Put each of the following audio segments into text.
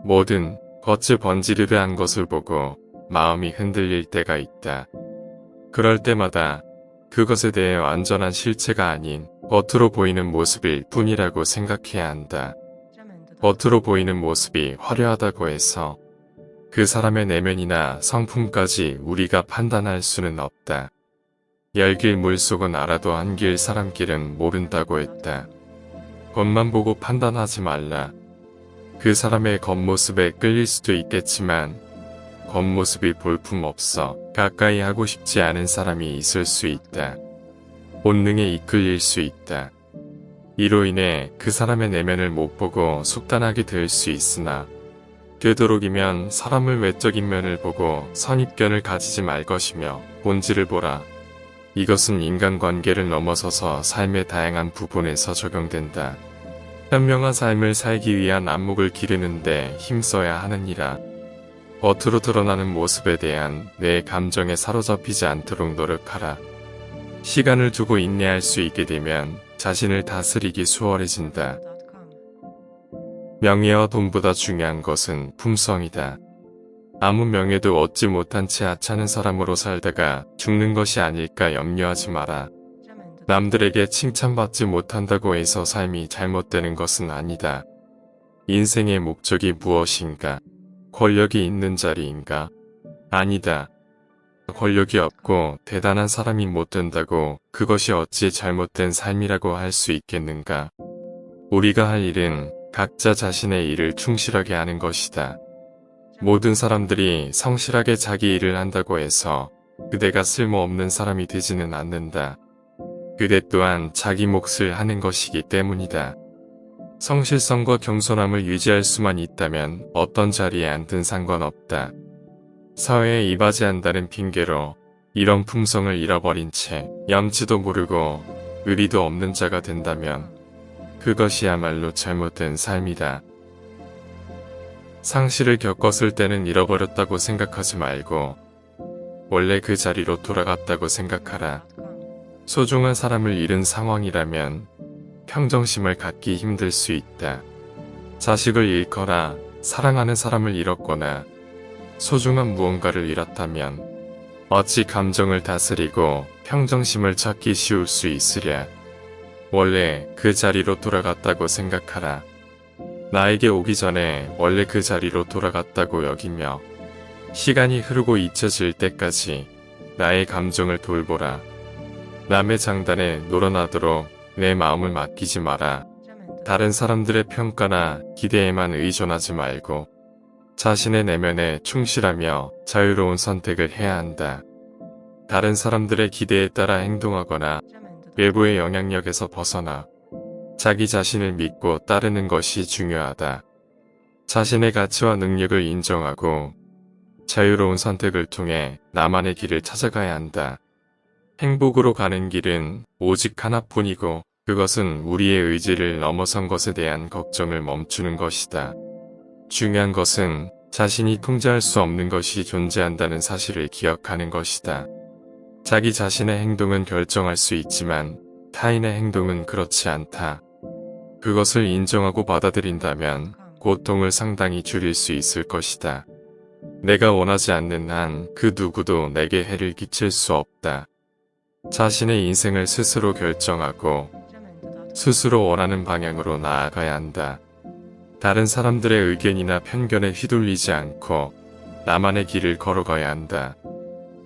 뭐든 겉을 번지르르한 것을 보고 마음이 흔들릴 때가 있다. 그럴 때마다 그것에 대해 완전한 실체가 아닌 겉으로 보이는 모습일 뿐이라고 생각해야 한다. 겉으로 보이는 모습이 화려하다고 해서 그 사람의 내면이나 성품까지 우리가 판단할 수는 없다. 열길 물속은 알아도 한길 사람길은 모른다고 했다. 겉만 보고 판단하지 말라. 그 사람의 겉모습에 끌릴 수도 있겠지만 겉모습이 볼품없어 가까이 하고 싶지 않은 사람이 있을 수 있다. 본능에 이끌릴 수 있다. 이로 인해 그 사람의 내면을 못 보고 속단하게 될 수 있으나 되도록이면 사람을 외적인 면을 보고 선입견을 가지지 말 것이며 본질을 보라. 이것은 인간관계를 넘어서서 삶의 다양한 부분에서 적용된다. 현명한 삶을 살기 위한 안목을 기르는데 힘써야 하느니라. 겉으로 드러나는 모습에 대한 내 감정에 사로잡히지 않도록 노력하라. 시간을 두고 인내할 수 있게 되면 자신을 다스리기 수월해진다. 명예와 돈보다 중요한 것은 품성이다. 아무 명예도 얻지 못한 채 하찮은 사람으로 살다가 죽는 것이 아닐까 염려하지 마라. 남들에게 칭찬받지 못한다고 해서 삶이 잘못되는 것은 아니다. 인생의 목적이 무엇인가? 권력이 있는 자리인가? 아니다. 권력이 없고 대단한 사람이 못 된다고 그것이 어찌 잘못된 삶이라고 할 수 있겠는가? 우리가 할 일은 각자 자신의 일을 충실하게 하는 것이다. 모든 사람들이 성실하게 자기 일을 한다고 해서 그대가 쓸모없는 사람이 되지는 않는다. 그대 또한 자기 몫을 하는 것이기 때문이다. 성실성과 겸손함을 유지할 수만 있다면 어떤 자리에 앉든 상관없다. 사회에 이바지한다는 핑계로 이런 품성을 잃어버린 채 염치도 모르고 의리도 없는 자가 된다면 그것이야말로 잘못된 삶이다. 상실을 겪었을 때는 잃어버렸다고 생각하지 말고 원래 그 자리로 돌아갔다고 생각하라. 소중한 사람을 잃은 상황이라면 평정심을 갖기 힘들 수 있다. 자식을 잃거나 사랑하는 사람을 잃었거나 소중한 무언가를 잃었다면 어찌 감정을 다스리고 평정심을 찾기 쉬울 수 있으랴. 원래 그 자리로 돌아갔다고 생각하라. 나에게 오기 전에 원래 그 자리로 돌아갔다고 여기며 시간이 흐르고 잊혀질 때까지 나의 감정을 돌보라. 남의 장단에 놀아나도록 내 마음을 맡기지 마라. 다른 사람들의 평가나 기대에만 의존하지 말고 자신의 내면에 충실하며 자유로운 선택을 해야 한다. 다른 사람들의 기대에 따라 행동하거나 외부의 영향력에서 벗어나 자기 자신을 믿고 따르는 것이 중요하다. 자신의 가치와 능력을 인정하고 자유로운 선택을 통해 나만의 길을 찾아가야 한다. 행복으로 가는 길은 오직 하나뿐이고 그것은 우리의 의지를 넘어선 것에 대한 걱정을 멈추는 것이다. 중요한 것은 자신이 통제할 수 없는 것이 존재한다는 사실을 기억하는 것이다. 자기 자신의 행동은 결정할 수 있지만 타인의 행동은 그렇지 않다. 그것을 인정하고 받아들인다면 고통을 상당히 줄일 수 있을 것이다. 내가 원하지 않는 한 그 누구도 내게 해를 끼칠 수 없다. 자신의 인생을 스스로 결정하고 스스로 원하는 방향으로 나아가야 한다. 다른 사람들의 의견이나 편견에 휘둘리지 않고 나만의 길을 걸어가야 한다.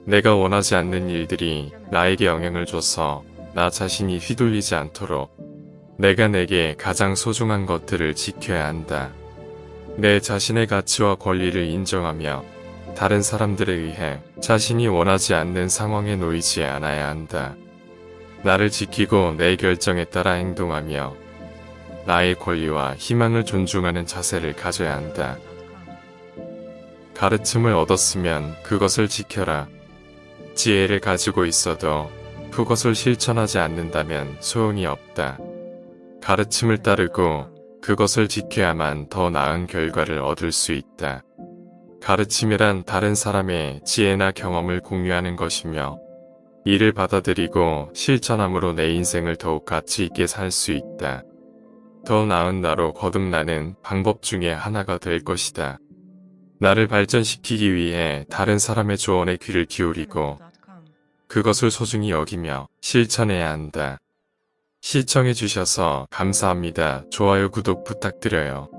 내가 원하지 않는 일들이 나에게 영향을 줘서 나 자신이 휘둘리지 않도록 내가 내게 가장 소중한 것들을 지켜야 한다. 내 자신의 가치와 권리를 인정하며 다른 사람들에 의해 자신이 원하지 않는 상황에 놓이지 않아야 한다. 나를 지키고 내 결정에 따라 행동하며 나의 권리와 희망을 존중하는 자세를 가져야 한다. 가르침을 얻었으면 그것을 지켜라. 지혜를 가지고 있어도 그것을 실천하지 않는다면 소용이 없다. 가르침을 따르고 그것을 지켜야만 더 나은 결과를 얻을 수 있다. 가르침이란 다른 사람의 지혜나 경험을 공유하는 것이며 이를 받아들이고 실천함으로 내 인생을 더욱 가치 있게 살 수 있다. 더 나은 나로 거듭나는 방법 중에 하나가 될 것이다. 나를 발전시키기 위해 다른 사람의 조언에 귀를 기울이고 그것을 소중히 여기며 실천해야 한다. 시청해주셔서 감사합니다. 좋아요, 구독 부탁드려요.